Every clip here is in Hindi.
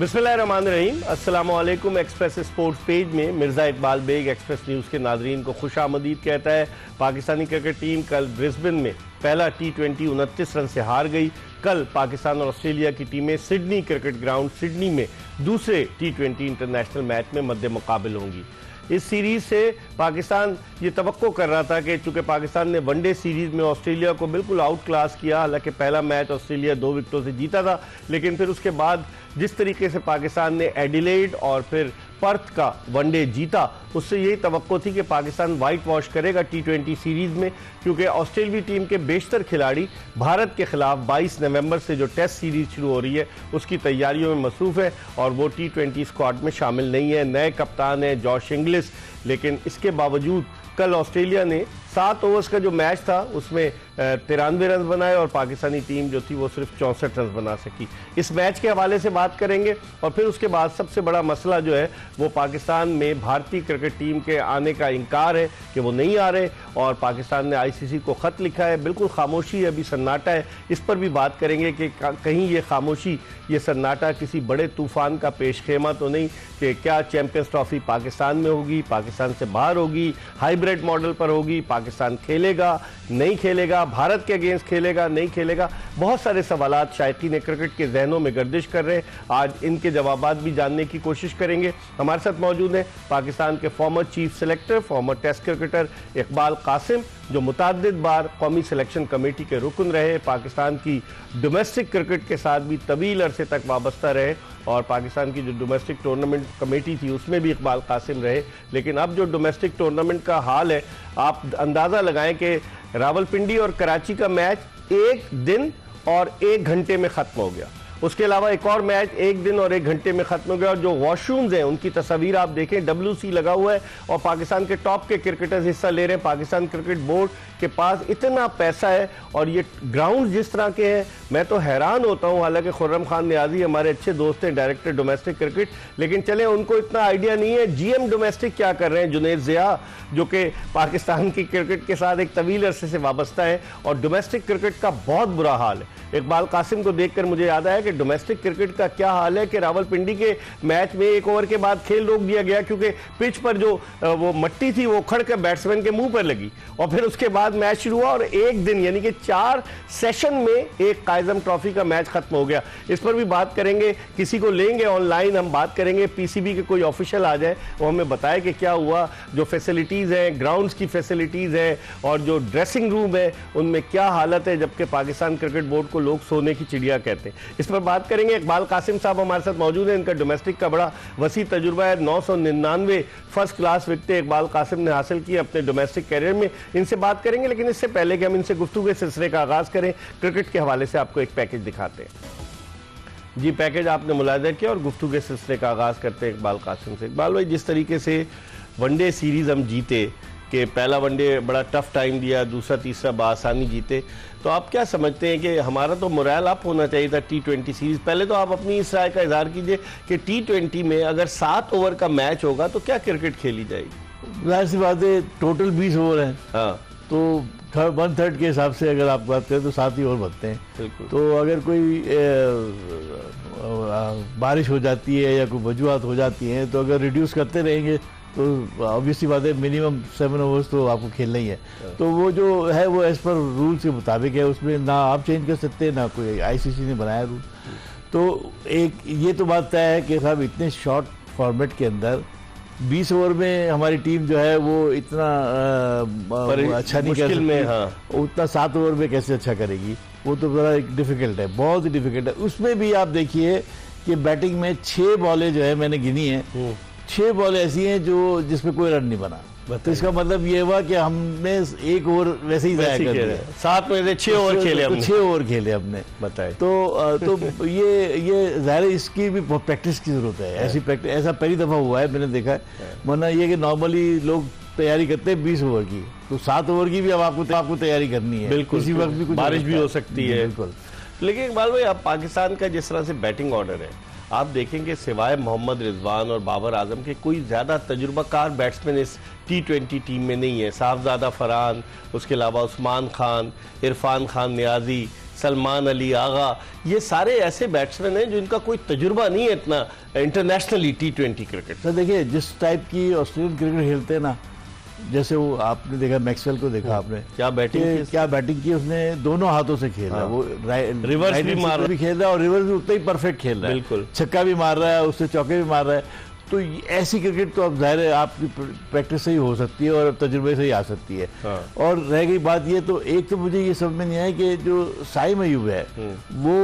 बिस्मिल्लाहिर्रहमानिर्रहीम। अस्सलामुअलैकुम। एक्सप्रेस स्पोर्ट्स पेज में मिर्ज़ा इकबाल बेग एक्सप्रेस न्यूज़ के नाजरीन को खुशामदीद कहता है। पाकिस्तानी क्रिकेट टीम कल ब्रिस्बेन में पहला T20 29 रन से हार गई। कल पाकिस्तान और ऑस्ट्रेलिया की टीमें सिडनी क्रिकेट ग्राउंड सिडनी में दूसरे T20 इंटरनेशनल मैच में मद्दे मुकाबिल होंगी। इस सीरीज से पाकिस्तान ये तवक्को कर रहा था कि चूंकि पाकिस्तान ने वनडे सीरीज में ऑस्ट्रेलिया को बिल्कुल आउट क्लास किया, हालांकि पहला मैच ऑस्ट्रेलिया 2 विकेटों से जीता था, लेकिन फिर उसके बाद जिस तरीके से पाकिस्तान ने एडिलेड और फिर पर्थ का वनडे जीता, उससे यही तवक्को थी कि पाकिस्तान वाइट वॉश करेगा T20 सीरीज में, क्योंकि ऑस्ट्रेलियाई टीम के बेशतर खिलाड़ी भारत के खिलाफ 22 नवंबर से जो टेस्ट सीरीज शुरू हो रही है उसकी तैयारियों में मसरूफ है और वो T20 स्क्वाड में शामिल नहीं है। नए कप्तान है जॉश इंग्लिश, लेकिन इसके बावजूद कल ऑस्ट्रेलिया ने 7 ओवर्स का जो मैच था उसमें 93 रन बनाए और पाकिस्तानी टीम जो थी वो सिर्फ 64 रन बना सकी। इस मैच के हवाले से बात करेंगे और फिर उसके बाद सबसे बड़ा मसला जो है वो पाकिस्तान में भारतीय क्रिकेट टीम के आने का इनकार है कि वो नहीं आ रहे और पाकिस्तान ने ICC को ख़त लिखा है। बिल्कुल खामोशी है, अभी सन्नाटा है। इस पर भी बात करेंगे कि कहीं ये खामोशी, ये सन्नाटा किसी बड़े तूफान का पेशखेमा तो नहीं कि क्या चैंपियंस ट्रॉफी पाकिस्तान में होगी, पाकिस्तान से बाहर होगी, हाइब्रिड मॉडल पर होगी, पाकिस्तान खेलेगा नहीं खेलेगा, भारत के अगेंस्ट खेलेगा नहीं खेलेगा। बहुत सारे सवालात शायकीन क्रिकेट के जहनों में गर्दिश कर रहे हैं। आज इनके जवाबात भी जानने की कोशिश करेंगे। हमारे साथ मौजूद हैं पाकिस्तान के former chief selector, former test cricketer Iqbal Qasim, जो मुतअद्दिद बार कौमी सिलेक्शन कमेटी के रुकन रहे, पाकिस्तान की डोमेस्टिक क्रिकेट के साथ भी तवील अरसे तक वाबस्ता रहे और पाकिस्तान की जो डोमेस्टिक टूर्नामेंट कमेटी थी उसमें भी इकबाल कासिम रहे। लेकिन अब जो डोमेस्टिक टूर्नामेंट का हाल है, आप अंदाज़ा लगाएं कि रावलपिंडी और कराची का मैच 1 दिन और 1 घंटे में ख़त्म हो गया। उसके अलावा एक और मैच 1 दिन और 1 घंटे में खत्म हो गया और जो वॉशरूम्स हैं उनकी तस्वीर आप देखें, WC लगा हुआ है और पाकिस्तान के टॉप के क्रिकेटर्स हिस्सा ले रहे हैं। पाकिस्तान क्रिकेट बोर्ड के पास इतना पैसा है और ये ग्राउंड जिस तरह के हैं, मैं तो हैरान होता हूं। हालांकि खुर्रम खान नियाजी हमारे अच्छे दोस्त हैं, डायरेक्टर डोमेस्टिक क्रिकेट, लेकिन चले उनको इतना आइडिया नहीं है GM डोमेस्टिक क्या कर रहे हैं। जुनैद ज़िया जो कि पाकिस्तान की क्रिकेट के साथ एक तवील अरसे से वाबस्ता है और डोमेस्टिक क्रिकेट का बहुत बुरा हाल है। इकबाल कासिम को देखकर मुझे याद आया कि डोमेस्टिक क्रिकेट का क्या हाल है कि रावलपिंडी के मैच में 1 ओवर के बाद खेल रोक दिया गया क्योंकि पिच पर जो वो मट्टी थी वो उखड़ कर बैट्समैन के मुंह पर लगी और फिर उसके बाद मैच शुरू हुआ और 1 दिन यानी कि 4 सेशन में एक कायजम ट्रॉफी का मैच खत्म हो गया। इस पर भी बात करेंगे, किसी को लेंगे ऑनलाइन, हम बात करेंगे, PCB के कोई ऑफिशियल आ जाए वो हमें बताए कि क्या हुआ, जो फैसिलिटीज़ हैं, ग्राउंड्स की फैसिलिटीज़ हैं और जो ड्रेसिंग रूम है उनमें क्या हालत है, जबकि पाकिस्तान क्रिकेट बोर्ड को लोग सोने की चिड़िया कहते हैं। इस पर बात करेंगे। इकबाल कासिम साहब हमारे साथ मौजूद हैं, इनका डोमेस्टिक का बड़ा वसी तजुर्बा है। 999 फर्स्ट क्लास विकेटें इकबाल कासिम ने हासिल की अपने डोमेस्टिक कैरियर में। इनसे बात करेंगे, लेकिन इससे पहले कि हम इनसे गुफ्तगू के सिलसिले का आगाज करें, क्रिकेट के हवाले से आपको एक पैकेज दिखाते हैं। जी, पैकेज आपने मुलाहिजा किया और गुफ्तगू के सिलसिले का आगाज करते हैं इकबाल कासिम से। इकबाल भाई, जिस तरीके से वनडे सीरीज हम जीते कि पहला वनडे बड़ा टफ टाइम दिया, दूसरा तीसरा बासानी जीते, तो आप क्या समझते हैं कि हमारा तो मोरल अप होना चाहिए था T20 सीरीज। पहले तो आप अपनी इस राय का इजहार कीजिए कि T20 में अगर 7 ओवर का मैच होगा तो क्या क्रिकेट खेली जाएगी? जाहिर सी बात है, टोटल 20 ओवर हैं। हाँ, तो 1/3 के हिसाब से अगर आप बात करें तो 7 ही ओवर बनते हैं। बिल्कुल। तो अगर कोई बारिश हो जाती है या कोई वजूहत हो जाती हैं तो अगर रिड्यूस करते रहेंगे तो ऑब्वियसली बात है मिनिमम 7 ओवर्स तो आपको खेलना ही है। तो वो जो है वो एज़ पर रूल्स के मुताबिक है, उसमें ना आप चेंज कर सकते हैं ना कोई ICC ने बनाया रूल। तो एक ये तो बात तय है कि साहब इतने शॉर्ट फॉर्मेट के अंदर 20 ओवर में हमारी टीम जो है वो इतना अच्छा नहीं कर सकती में, हाँ, उतना 7 ओवर में कैसे अच्छा करेगी, वो तो बड़ा डिफिकल्ट है, बहुत ही डिफिकल्ट है। उसमें भी आप देखिए कि बैटिंग में 6 बॉलें जो है मैंने गिनी है, 6 बॉल ऐसी हैं जो जिसमें कोई रन नहीं बना। तो इसका मतलब ये हुआ कि हमने 1 ओवर वैसे ही जाया कर दिया। 7 में से 6 ओवर खेले हमने। 6 ओवर खेले हमने, बताए। तो ये ज़ाहिर इसकी भी प्रैक्टिस की जरूरत है। ऐसी प्रैक्टिस, ऐसा पहली दफ़ा हुआ है मैंने देखा है, वरना ये कि नॉर्मली लोग तैयारी करते हैं 20 ओवर की, तो 7 ओवर की भी अब आपको तैयारी करनी है। बिल्कुल, किसी वक्त भी कुछ बारिश भी हो सकती है। बिल्कुल। लेकिन इकबाल भाई, अब पाकिस्तान का जिस तरह से बैटिंग ऑर्डर है, आप देखेंगे सिवाय मोहम्मद रिजवान और बाबर आजम के कोई ज़्यादा तजुर्बाकार बैट्समैन इस T20 टीम में नहीं है। साहबजादा फरहान, उसके अलावा उस्मान खान, इरफान खान नियाजी, सलमान अली आगा, ये सारे ऐसे बैट्समैन हैं जिनका कोई तजुर्बा नहीं है इतना इंटरनेशनली T20 क्रिकेट। तो देखिए जिस टाइप की ऑस्ट्रेलियन क्रिकेट खेलते हैं ना, जैसे वो आपने देखा मैक्सवेल को देखा आपने, क्या बैटिंग की उसने दोनों हाथों से खेला। हाँ। वो रिवर्स भी मार भी खेल रहा है और रिवर्स भी उतना ही परफेक्ट खेल रहा है, बिल्कुल छक्का भी मार रहा है, उससे चौके भी मार रहा है। तो ऐसी क्रिकेट तो अब जाहिर है आपकी प्रैक्टिस से ही हो सकती है और तजुर्बे से ही आ सकती है। हाँ। और रह गई बात ये, तो एक तो मुझे ये समझ में नहीं आया कि जो साइम अयूब है वो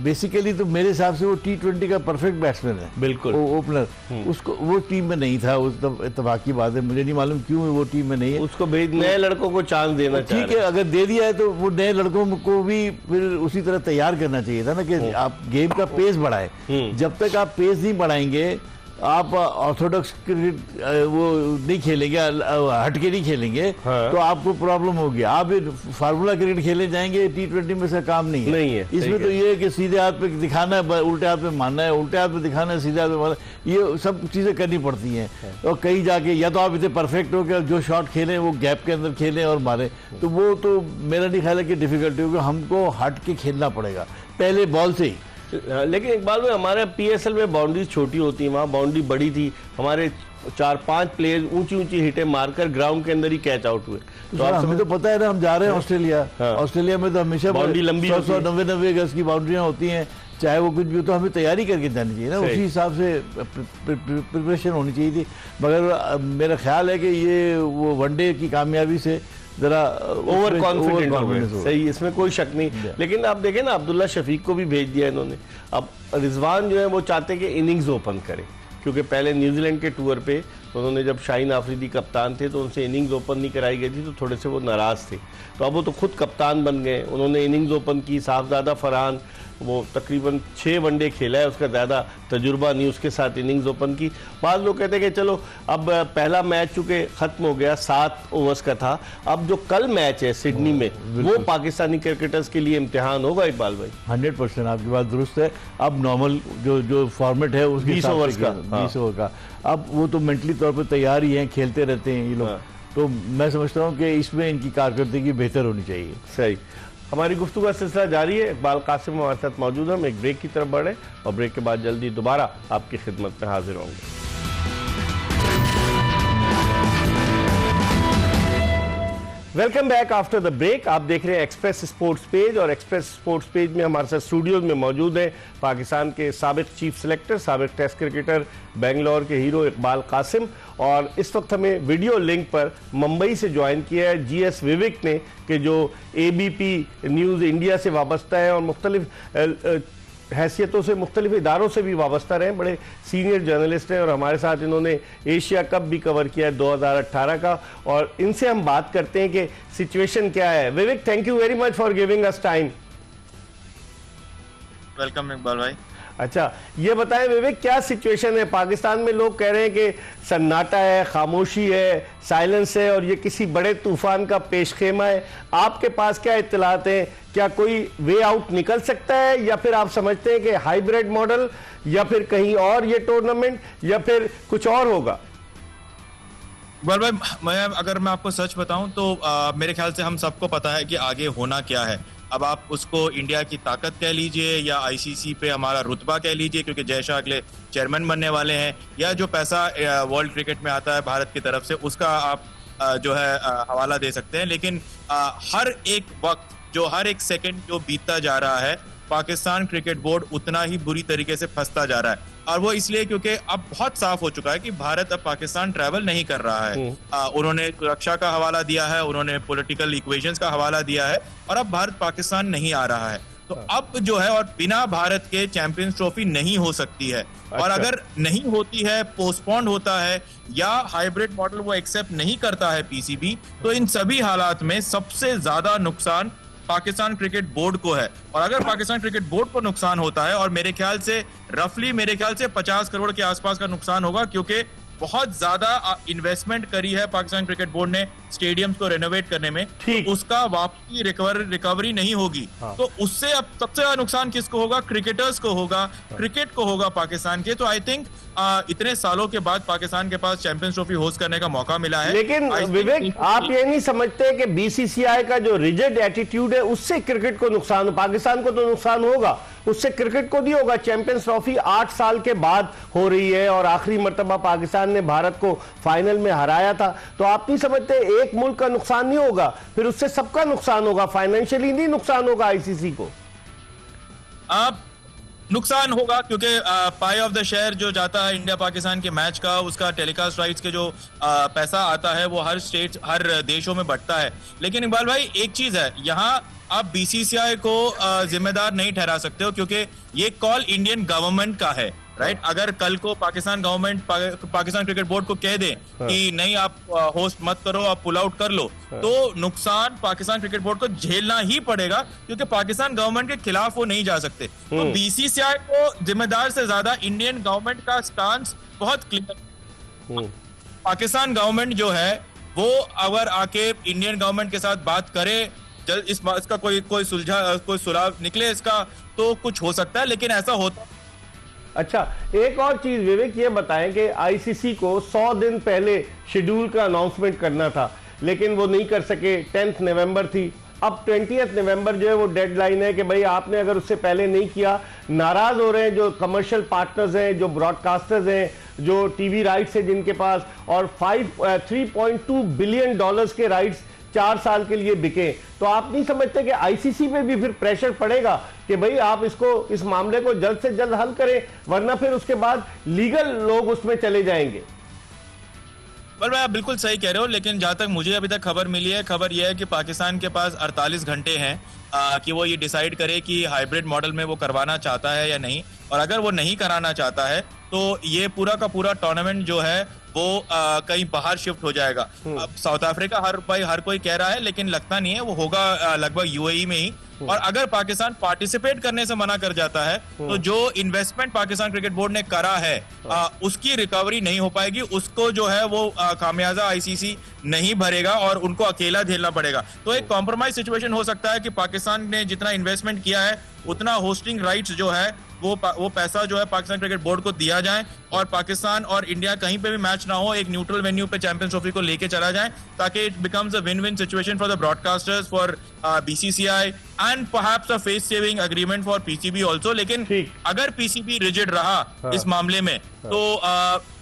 बेसिकली तो मेरे हिसाब से वो T20 का परफेक्ट बैट्समैन है, बिल्कुल ओपनर। उसको वो टीम में नहीं था, उस इत्तेफाक की बात है, मुझे नहीं मालूम क्यों वो टीम में नहीं है। उसको नए लड़कों को चांस देना चाहिए। ठीक है, अगर दे दिया है तो वो नए लड़कों को भी फिर उसी तरह तैयार करना चाहिए था ना कि आप गेम का पेस बढ़ाए। जब तक आप पेस नहीं बढ़ाएंगे, आप ऑर्थोडॉक्स क्रिकेट वो नहीं खेलेंगे, हटके नहीं खेलेंगे, हाँ। तो आपको प्रॉब्लम होगी। आप फार्मूला क्रिकेट खेले जाएंगे, T20 में से काम नहीं है। इसमें तो ये है कि सीधे हाथ पे दिखाना है, उल्टे हाथ पे मानना है, उल्टे हाथ पे दिखाना है, सीधे हाथ पे मानना है, ये सब चीजें करनी पड़ती हैं। और कहीं जाके या तो आप इतने परफेक्ट हो कि जो शॉट खेलें वो गैप के अंदर खेलें और मारे, तो वो तो मेरा नहीं ख्याल है कि डिफिकल्टी होगी। हमको हट के खेलना पड़ेगा पहले बॉल से ही। लेकिन इकबाल भाई, हमारे PSL में बाउंड्रीज छोटी होती है, वहाँ बाउंड्री बड़ी थी, हमारे 4-5 प्लेयर ऊंची ऊंची हिटें मारकर ग्राउंड के अंदर ही कैच आउट हुए। तो हमें तो पता है ना, हम जा रहे हैं ऑस्ट्रेलिया। हाँ। ऑस्ट्रेलिया में तो हमेशा बाउंड्री लंबी 100-190 गज की बाउंड्रियां होती हैं, चाहे वो कुछ भी हो, तो हमें तैयारी करके जानी चाहिए ना, उसी हिसाब से प्रिपरेशन होनी चाहिए थी। मगर मेरा ख्याल है कि ये वो वनडे की कामयाबी से जरा ओवर कॉन्फिडेंट हो गए। सही, इसमें कोई शक नहीं। लेकिन आप देखें ना, अब्दुल्ला शफीक को भी भेज दिया इन्होंने। अब रिजवान जो है वो चाहते हैं कि इनिंग्स ओपन करें, क्योंकि पहले न्यूजीलैंड के टूर पे उन्होंने जब शाहीन आफरीदी कप्तान थे तो उनसे इनिंग्स ओपन नहीं कराई गई थी, तो थोड़े से वो नाराज़ थे। तो अब वो तो खुद कप्तान बन गए, उन्होंने इनिंग्स ओपन की। साहबजादा फरहान वो तकरीबन 6 वनडे खेला है, उसका ज़्यादा तजुर्बा नहीं, उसके साथ इनिंग्स ओपन की। बाद लोग कहते हैं कि चलो अब पहला मैच चूँकि ख़त्म हो गया, 7 ओवर्स का था, अब जो कल मैच है सिडनी में, वो पाकिस्तानी क्रिकेटर्स के लिए इम्तिहान होगा। इकबाल भाई 100% आपकी बात दुरुस्त है। अब नॉर्मल जो फॉर्मेट है उसके 20 ओवर्स का, 20 ओवर का, अब वो तो मेंटली तौर पर तैयार ही हैं, खेलते रहते हैं ये लोग। तो मैं समझता हूँ कि इसमें इनकी कारकर्दगी बेहतर होनी चाहिए। सही। हमारी गुफ्तगू का सिलसिला जारी है। इकबाल कासिम हमारे साथ मौजूद है। हम एक ब्रेक की तरफ बढ़े और ब्रेक के बाद जल्दी दोबारा आपकी खिदमत में हाजिर होंगे। Welcome back after the break. आप देख रहे हैं एक्सप्रेस स्पोर्ट्स पेज, और एक्सप्रेस स्पोर्ट्स पेज में हमारे साथ स्टूडियोज में मौजूद हैं पाकिस्तान के साबिक चीफ सेलेक्टर, साबिक टेस्ट क्रिकेटर, बेंगलोर के हीरो इकबाल कासिम, और इस वक्त हमें वीडियो लिंक पर मुंबई से ज्वाइन किया है GS विवेक ने, कि जो ABP न्यूज़ इंडिया से वाबस्ता है और मुख्तलिफ हैसियतों से, मुख्तलिफ इदारों से भी वाबस्ता रहे, बड़े सीनियर जर्नलिस्ट हैं। और हमारे साथ इन्होंने एशिया कप भी कवर किया है 2018 का, और इनसे हम बात करते हैं कि सिचुएशन क्या है। Vivek, thank you very much for giving us time. Welcome Iqbal bhai. अच्छा, ये बताएं विवेक, क्या सिचुएशन है पाकिस्तान में? लोग कह रहे हैं कि सन्नाटा है, खामोशी है, साइलेंस है, और ये किसी बड़े तूफान का पेशखेमा है। आपके पास क्या इत्तलात हैं? क्या कोई वे आउट निकल सकता है, या फिर आप समझते हैं कि हाइब्रिड मॉडल, या फिर कहीं और ये टूर्नामेंट, या फिर कुछ और होगा? इकबाल भाई, अगर मैं आपको सच बताऊं तो मेरे ख्याल से हम सबको पता है कि आगे होना क्या है। अब आप उसको इंडिया की ताकत कह लीजिए, या ICC पे हमारा रुतबा कह लीजिए, क्योंकि जय शाह अगले चेयरमैन बनने वाले हैं, या जो पैसा वर्ल्ड क्रिकेट में आता है भारत की तरफ से, उसका आप जो है हवाला दे सकते हैं। लेकिन हर एक वक्त, जो हर एक सेकंड जो बीतता जा रहा है, पाकिस्तान क्रिकेट बोर्ड उतना ही बुरी तरीके से फंसता जा रहा है। और वो इसलिए क्योंकि अब बहुत साफ हो चुका है कि भारत अब पाकिस्तान ट्रैवल नहीं कर रहा है। उन्होंने सुरक्षा का हवाला दिया है, उन्होंने पॉलिटिकल इक्वेशंस का हवाला दिया है, और अब भारत पाकिस्तान नहीं आ रहा है। तो अब जो है, और बिना भारत के चैंपियंस ट्रॉफी नहीं हो सकती है। और अगर नहीं होती है, पोस्टपोन्ड होता है, या हाइब्रिड मॉडल वो एक्सेप्ट नहीं करता है PCB, तो इन सभी हालात में सबसे ज्यादा नुकसान पाकिस्तान क्रिकेट बोर्ड को है। और अगर पाकिस्तान क्रिकेट बोर्ड को नुकसान होता है, और मेरे ख्याल से 50 करोड़ के आसपास का नुकसान होगा, क्योंकि बहुत ज्यादा इन्वेस्टमेंट करी है पाकिस्तान क्रिकेट बोर्ड ने स्टेडियम्स को रेनोवेट करने में, ठीक। तो उसका वापसी रिकवरी नहीं होगी। हाँ। तो उससे अब सबसे ज्यादा नुकसान किसको होगा? क्रिकेटर्स को होगा, क्रिकेट को होगा पाकिस्तान के। तो आई थिंक इतने सालों के बाद पाकिस्तान के पास चैंपियंस ट्रॉफी होस्ट करने का मौका मिला है। लेकिन विवेक, आप ये नहीं समझते कि बीसीसीआई का जो रिजिड एटीट्यूड है उससे क्रिकेट को नुकसान, पाकिस्तान को तो नुकसान होगा, उससे क्रिकेट को नहीं होगा? चैंपियंस ट्रॉफी 8 साल के बाद हो रही है और आखिरी मर्तबा पाकिस्तान ने भारत को फाइनल में हराया था। तो आप नहीं समझते एक मुल्क का नुकसान नहीं होगा, फिर उससे सबका नुकसान होगा, फाइनेंशियली नहीं नुकसान होगा आईसीसी को? आप नुकसान होगा क्योंकि पाई ऑफ द शेयर जो जाता है इंडिया पाकिस्तान के मैच का, उसका टेलीकास्ट राइट्स के जो पैसा आता है वो हर स्टेट, हर देशों में बंटता है। लेकिन इकबाल भाई, एक चीज है, यहाँ आप बीसीसीआई को जिम्मेदार नहीं ठहरा सकते हो क्योंकि ये कॉल इंडियन गवर्नमेंट का है, राइट? अगर कल को Pakistan government Pakistan cricket board को कह दे कि नहीं आप होस्ट मत करो, आप पुल आउट कर लो, तो नुकसान पाकिस्तान क्रिकेट बोर्ड को झेलना ही पड़ेगा क्योंकि पाकिस्तान गवर्नमेंट के खिलाफ वो नहीं जा सकते। तो बीसीसीआई को जिम्मेदार से ज्यादा इंडियन गवर्नमेंट का स्टांस बहुत क्लियर। पाकिस्तान गवर्नमेंट जो है वो अगर आके इंडियन गवर्नमेंट के साथ बात करे, जल्द इसका कोई सुलझाव निकले इसका, तो कुछ हो सकता है, लेकिन ऐसा होता। अच्छा, एक और चीज विवेक, ये बताएं कि आईसीसी को 100 दिन पहले शेड्यूल का अनाउंसमेंट करना था, लेकिन वो नहीं कर सके। 10 नवंबर थी, अब 20 नवंबर जो है वो डेडलाइन है कि भाई आपने अगर उससे पहले नहीं किया। नाराज हो रहे हैं जो कमर्शियल पार्टनर्स हैं, जो ब्रॉडकास्टर्स हैं, जो टीवी राइट्स हैं जिनके पास, और 3.2 बिलियन डॉलर्स के राइट्स 4 साल के लिए बिके। तो आप नहीं समझते कि आईसीसी पे भी फिर प्रेशर पड़ेगा कि भाई आप इस मामले को जल्द से जल्द हल करें, वरना फिर उसके बाद लीगल लोग उसमें चले जाएंगे? भाई आप बिल्कुल सही कह रहे हो, लेकिन जहां तक मुझे अभी तक खबर मिली है, खबर यह है कि पाकिस्तान के पास 48 घंटे हैं कि वो ये डिसाइड करे कि हाइब्रिड मॉडल में वो करवाना चाहता है या नहीं। और अगर वो नहीं कराना चाहता है तो ये पूरा का पूरा टूर्नामेंट जो है वो कहीं बाहर शिफ्ट हो जाएगा। अब साउथ अफ्रीका हर कोई कह रहा है, लेकिन लगता नहीं है वो होगा लगभग यूएई में ही। और अगर पाकिस्तान पार्टिसिपेट करने से मना कर जाता है तो जो इन्वेस्टमेंट पाकिस्तान क्रिकेट बोर्ड ने करा है उसकी रिकवरी नहीं हो पाएगी, उसको जो है वो खामियाजा आईसीसी नहीं भरेगा और उनको अकेला झेलना पड़ेगा। तो एक कॉम्प्रोमाइज सिचुएशन हो सकता है कि पाकिस्तान ने जितना इन्वेस्टमेंट किया है उतना होस्टिंग राइट्स जो है वो पैसा जो है पाकिस्तान क्रिकेट बोर्ड को दिया जाए और पाकिस्तान और इंडिया कहीं पे भी मैच ना हो, एक न्यूट्रल वेन्यू पे चैंपियंस ट्रॉफी को लेके चला जाए, ताकि it becomes a win win situation for the broadcasters, for BCCI and perhaps a face saving agreement for PCB also. लेकिन अगर पीसीबी रिजिड रहा इस मामले में तो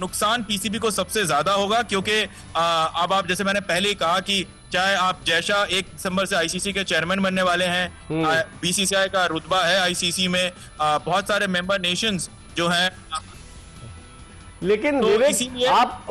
नुकसान पीसीबी को सबसे ज्यादा होगा, क्योंकि अब आप जैसे मैंने पहले ही कहा कि चाहे आप जैसा 1 दिसंबर से आईसीसी के चेयरमैन बनने वाले हैं, बीसीसीआई का रुतबा है आईसीसी में, बहुत सारे मेंबर नेशंस जो हैं। लेकिन तो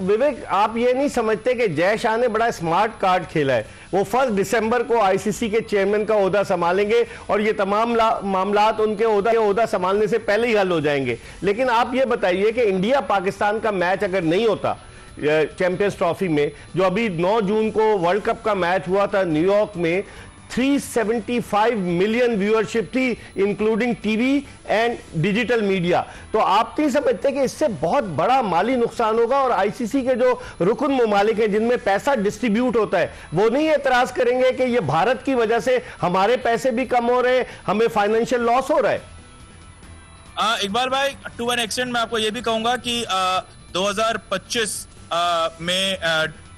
विवेक आप ये नहीं समझते कि जय शाह ने बड़ा स्मार्ट कार्ड खेला है? वो 1 दिसंबर को आईसीसी के चेयरमैन का ओहदा संभालेंगे और ये तमाम मामलात उनके ओहदा संभालने से पहले ही हल हो जाएंगे। लेकिन आप ये बताइए कि इंडिया पाकिस्तान का मैच अगर नहीं होता चैंपियंस ट्रॉफी में, जो अभी 9 जून को वर्ल्ड कप का मैच हुआ था न्यूयॉर्क में, 375 मिलियन व्यूअरशिप थी including TV and digital media. तो आप नहीं समझते कि इससे बहुत बड़ा माली नुकसान होगा और आईसीसी के जो रुकन ममालिक हैं जिनमें पैसा डिस्ट्रीब्यूट होता है वो नहीं एतराज करेंगे कि ये भारत की वजह से हमारे पैसे भी कम हो रहे हैं, हमें फाइनेंशियल लॉस हो रहा है? इकबाल भाई, टू एन एक्सटेंट मैं आपको ये भी कहूंगा कि 2025 में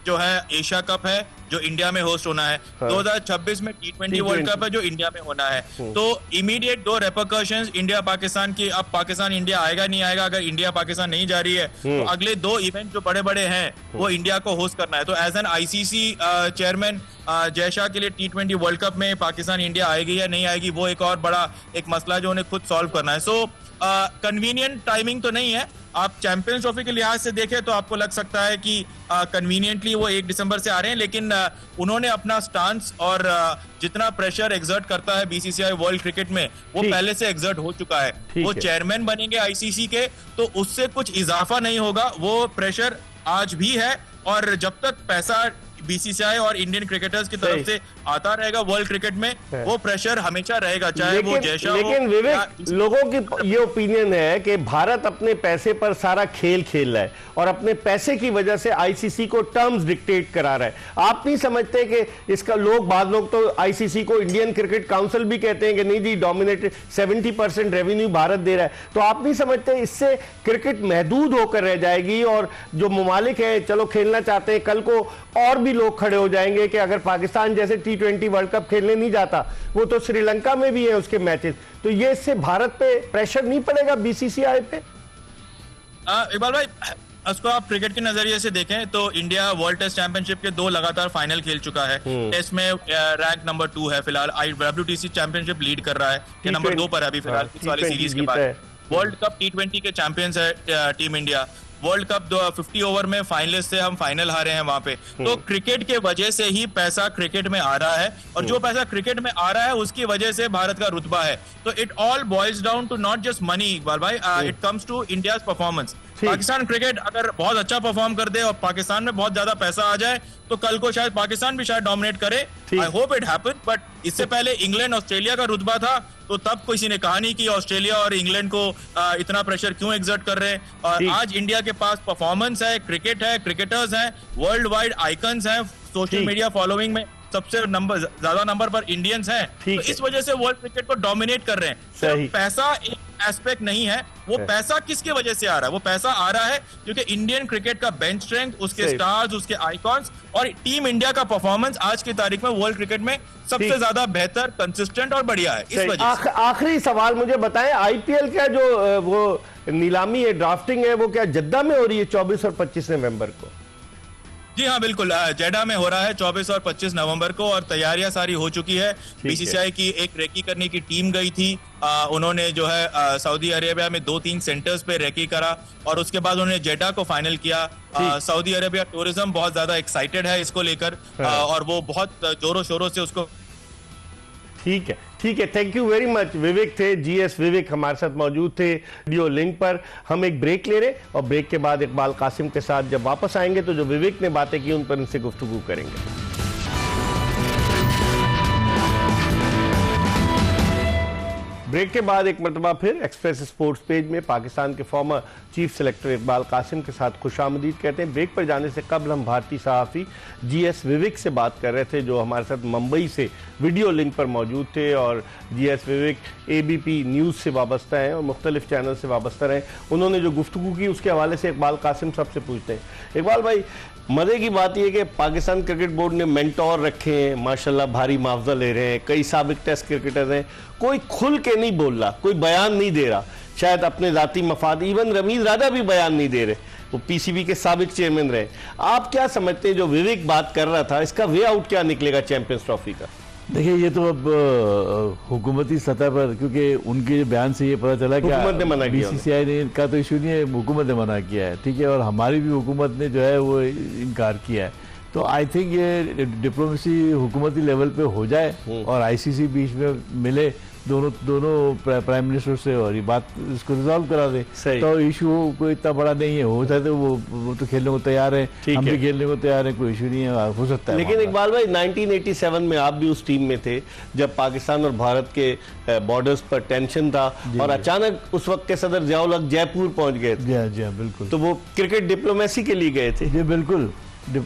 जो है एशिया कप है जो इंडिया में होस्ट होना है, 2026 में T20 वर्ल्ड कप है जो इंडिया में होना है। तो इमीडिएट 2 रेपरकशंस इंडिया पाकिस्तान की। अब पाकिस्तान इंडिया आएगा नहीं आएगा, अगर इंडिया पाकिस्तान नहीं जा रही है तो अगले 2 इवेंट जो बड़े बड़े हैं वो इंडिया को होस्ट करना है। तो as an ICC chairman Jay Shah के लिए T20 वर्ल्ड कप में पाकिस्तान इंडिया आएगी या नहीं आएगी वो एक और बड़ा एक मसला जो उन्हें खुद सॉल्व करना है। सो कन्वीनियंट टाइमिंग तो नहीं है। आप चैंपियंस ट्रॉफी के लिहाज से देखें तो आपको लग सकता है कि कन्वीनियंटली वो 1 दिसंबर से आ रहे हैं, लेकिन उन्होंने अपना स्टांस और जितना प्रेशर एक्सर्ट करता है बीसीसीआई वर्ल्ड क्रिकेट में वो पहले से एक्सर्ट हो चुका है। वो चेयरमैन बनेंगे आईसीसी के तो उससे कुछ इजाफा नहीं होगा, वो प्रेशर आज भी है। और जब तक पैसा बीसीसीआई और इंडियन क्रिकेटर्स की तरफ से आता रहेगा वर्ल्ड क्रिकेट में, वो प्रेशर हमेशा रहेगा, चाहे वो जैसा हो। लेकिन विवेक, लोगों की ये ओपिनियन है कि भारत अपने पैसे पर सारा खेल खेल रहा है और अपने पैसे की वजह से आईसीसी को टर्म्स डिक्टेट करा रहा है। आप नहीं समझते कि इसका बाद लोग तो आईसीसी को इंडियन क्रिकेट काउंसिल भी कहते हैं कि नहीं जी, डोमिनेटेड 70% रेवेन्यू भारत दे रहा है। तो आप नहीं समझते इससे क्रिकेट महदूद होकर रह जाएगी और जो ममालिक है चलो खेलना चाहते हैं, कल को और भी लोग खड़े हो जाएंगे कि अगर पाकिस्तान जैसे T20 वर्ल्ड कप खेलने नहीं जाता, वो तो श्रीलंका में भी है उसके मैचेस, तो ये इससे भारत पे प्रेशर नहीं पड़ेगा बीसीसीआई पे? इकबाल भाई, उसको आप क्रिकेट के नजरिए से देखें तो इंडिया वर्ल्ड टेस्ट चैंपियनशिप के 2 लगातार फाइनल खेल चुका है। टेस्ट में रैंक नंबर 2 है फिलहाल, WTC चैंपियनशिप लीड कर रहा है, कि नंबर 2 पर है अभी फिलहाल इस वाली सीरीज के बाद। वर्ल्ड कप T20 के चैंपियंस है team India. World cup 50 over में फाइनलिस्ट से हम फाइनल हारे हैं वहां पे। तो क्रिकेट के वजह से ही पैसा क्रिकेट में आ रहा है, और जो पैसा क्रिकेट में आ रहा है उसकी वजह से भारत का रुतबा है। तो it all boils down to not just money Iqbal bhai, it comes to India's performance. Pakistan cricket अगर बहुत अच्छा परफॉर्म कर दे और पाकिस्तान में बहुत ज्यादा पैसा आ जाए तो कल को शायद पाकिस्तान भी शायद डोमिनेट करे। I hope it happen, but इससे पहले इंग्लैंड ऑस्ट्रेलिया का रुतबा था, तो तब किसी ने कहा नहीं कि ऑस्ट्रेलिया और इंग्लैंड को इतना प्रेशर क्यों एक्सर्ट कर रहे हैं। और आज इंडिया के पास परफॉर्मेंस है, क्रिकेट है, क्रिकेटर्स हैं, वर्ल्ड वाइड आइकन्स हैं, सोशल मीडिया फॉलोइंग में सबसे ज्यादा नंबर पर इंडियंस हैं, तो इस वजह से वर्ल्ड क्रिकेट को डोमिनेट कर रहे हैं। सिर्फ पैसा एक एस्पेक्ट नहीं है, वो पैसा किसके वजह से आ रहा है? वो पैसा आ रहा है क्योंकि इंडियन क्रिकेट का बेंच स्ट्रेंथ, उसके स्टार्स, उसके आइकॉन्स और टीम इंडिया का परफॉर्मेंस आज की तारीख में वर्ल्ड क्रिकेट में सबसे ज्यादा बेहतर, कंसिस्टेंट और बढ़िया है। इस वजह से आखिरी सवाल मुझे बताएं, आईपीएल का जो वो नीलामी है, ड्राफ्टिंग है, वो क्या जद्दा में हो रही है 24 और 25 नवंबर को? जी हाँ बिल्कुल, जेडा में हो रहा है 24 और 25 नवंबर को, और तैयारियां सारी हो चुकी है। बीसीसीआई की एक रेकी करने की टीम गई थी, उन्होंने जो है सऊदी अरेबिया में 2-3 सेंटर्स पे रेकी करा और उसके बाद उन्होंने जेडा को फाइनल किया। सऊदी अरेबिया टूरिज्म बहुत ज्यादा एक्साइटेड है इसको लेकर, और वो बहुत जोरों शोरों से उसको। ठीक है, थैंक यू वेरी मच। विवेक थे, GS विवेक हमारे साथ मौजूद थे वीडियो लिंक पर। हम एक ब्रेक ले रहे और ब्रेक के बाद इकबाल कासिम के साथ जब वापस आएंगे तो जो विवेक ने बातें की उन पर इनसे गुफ्तगू करेंगे। ब्रेक के बाद एक मरतबा फिर एक्सप्रेस स्पोर्ट्स पेज में पाकिस्तान के former chief selector Iqbal Qasim के साथ खुशामदीद कहते हैं। ब्रेक पर जाने से कबल हम भारतीय सहाफ़ी GS विवेक से बात कर रहे थे, जो हमारे साथ मुंबई से वीडियो लिंक पर मौजूद थे, और GS विवेक ABP न्यूज़ से वाबस्ता हैं और मुख्तलिफ चैनल से वाबस्ता रहे। उन्होंने जो गुफ्तगू की उसके हवाले से इकबाल कासिम सबसे पूछते हैं। इकबाल भाई, मज़े की बात यह कि पाकिस्तान क्रिकेट बोर्ड ने मेंटोर रखे हैं, माशाल्लाह भारी मुआवजा ले रहे हैं, कई साबिक टेस्ट क्रिकेटर्स हैं, कोई खुल के नहीं बोल रहा, कोई बयान नहीं दे रहा, शायद अपने ज़ाती मफाद, इवन रमीज राजा भी बयान नहीं दे रहे, वो PCB के साबिक चेयरमैन रहे। आप क्या समझते हैं, जो विवेक बात कर रहा था, इसका वे आउट क्या निकलेगा चैंपियंस ट्रॉफी का? देखिए, ये तो अब हुकूमती सतह पर, क्योंकि उनके बयान से ये पता चला कि हुकूमत ने मना किया, BCCI का तो इशू नहीं है, हुकूमत ने मना किया है, ठीक है, और हमारी भी हुकूमत ने जो है वो इनकार किया है। तो आई थिंक ये डिप्लोमेसी हुकूमती लेवल पे हो जाए और ICC बीच में मिले, दोनों प्राइम मिनिस्टर से, और ये बात इसको रिजॉल्व करा दे, तो इशू कोई इतना बड़ा नहीं है। हो सकता है वो तो खेलने को तैयार है, हम भी खेलने को तैयार है, कोई इशू नहीं है, हो सकता है। लेकिन इकबाल भाई, 1987 में आप भी उस टीम में थे जब पाकिस्तान और भारत के बॉर्डर्स पर टेंशन था, और अचानक उस वक्त के सदर जियाउल हक जयपुर पहुंच गए थे। जी हाँ, बिल्कुल। तो वो क्रिकेट डिप्लोमेसी के लिए गए थे। जी बिल्कुल,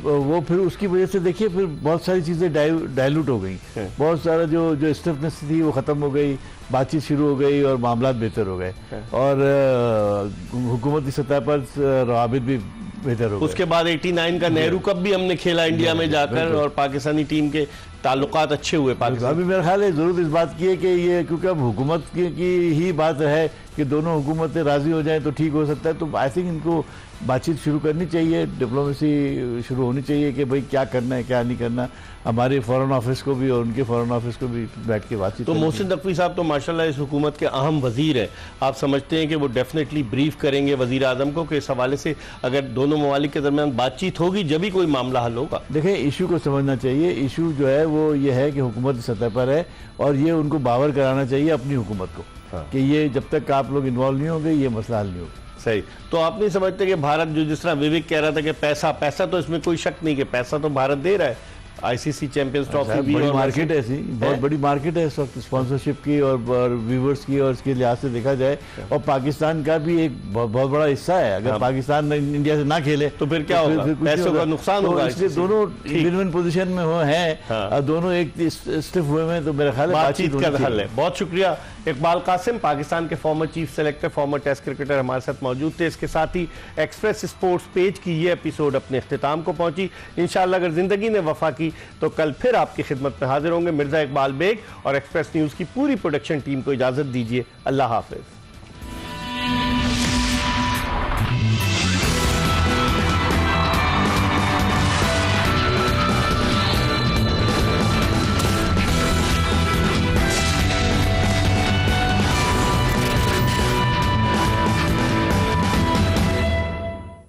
वो फिर उसकी वजह से देखिए फिर बहुत सारी चीज़ें डाइल्यूट हो गई, बहुत सारा जो स्टिफनेस थी वो ख़त्म हो गई, बातचीत शुरू हो गई और मामला बेहतर हो गए, और हुकूमती सतह पर रवाबित भी बेहतर हो गए। उसके बाद 89 का नेहरू कप भी हमने खेला इंडिया में जाकर, और पाकिस्तानी टीम के ताल्लुकात अच्छे हुए पाकिस्तान। अभी मेरा ख्याल है ज़रूरत इस बात की है कि ये, क्योंकि अब हुकूमत की ही बात है कि दोनों हुकूमतें राज़ी हो जाएं तो ठीक हो सकता है। तो आई थिंक इनको बातचीत शुरू करनी चाहिए, डिप्लोमेसी शुरू होनी चाहिए कि भाई क्या करना है, क्या नहीं करना। हमारे फॉरेन ऑफिस को भी और उनके फॉरेन ऑफिस को भी बैठ के बातचीत। तो मोहसिन नकवी साहब तो माशाल्लाह इस हुकूमत के अहम वजीर है, आप समझते हैं कि वो डेफिनेटली ब्रीफ करेंगे वजीर आजम को कि इस हवाले से अगर दोनों ममालिक के दरमियान बातचीत होगी जब भी कोई मामला हल होगा? देखिए, इशू को समझना चाहिए। इशू जो है वो ये है कि हुकूमत सतह पर है, और ये उनको बावर कराना चाहिए अपनी हुकूमत को कि ये जब तक आप लोग इन्वॉल्व नहीं होंगे ये मसला हल नहीं होगा। सही। तो आप नहीं समझते कि भारत, जो जिस तरह विवेक कह रहा था कि पैसा तो इसमें कोई शक नहीं कि पैसा तो भारत दे रहा है, आईसीसी चैंपियंस ट्रॉफी भी, बड़ी और मार्केट है, ऐसी बहुत बड़ी मार्केट है इस वक्त स्पॉन्सरशिप की और व्यूवर्स की, और इसके लिहाज से देखा जाए, और पाकिस्तान का भी एक बहुत बड़ा हिस्सा है। अगर पाकिस्तान इंडिया से ना खेले तो फिर क्या होगा, पैसों का नुकसान होगा। इसलिए दोनों विन विन पोजीशन में हैं, दोनों एक स्टिफ हुए में, तो मेरा ख्याल है बातचीत का हल है। बहुत शुक्रिया इकबाल कासिम, पाकिस्तान के former chief selector, former test cricketer हमारे साथ मौजूद थे। इसके साथ ही एक्सप्रेस स्पोर्ट्स पेज की ये एपिसोड अपने इख्तिताम को पहुंची। इंशाअल्लाह अगर जिंदगी ने वफा की तो कल फिर आपकी खिदमत में हाजिर होंगे। मिर्जा इकबाल बेग और एक्सप्रेस न्यूज़ की पूरी प्रोडक्शन टीम को इजाज़त दीजिए। अल्लाह हाफिज।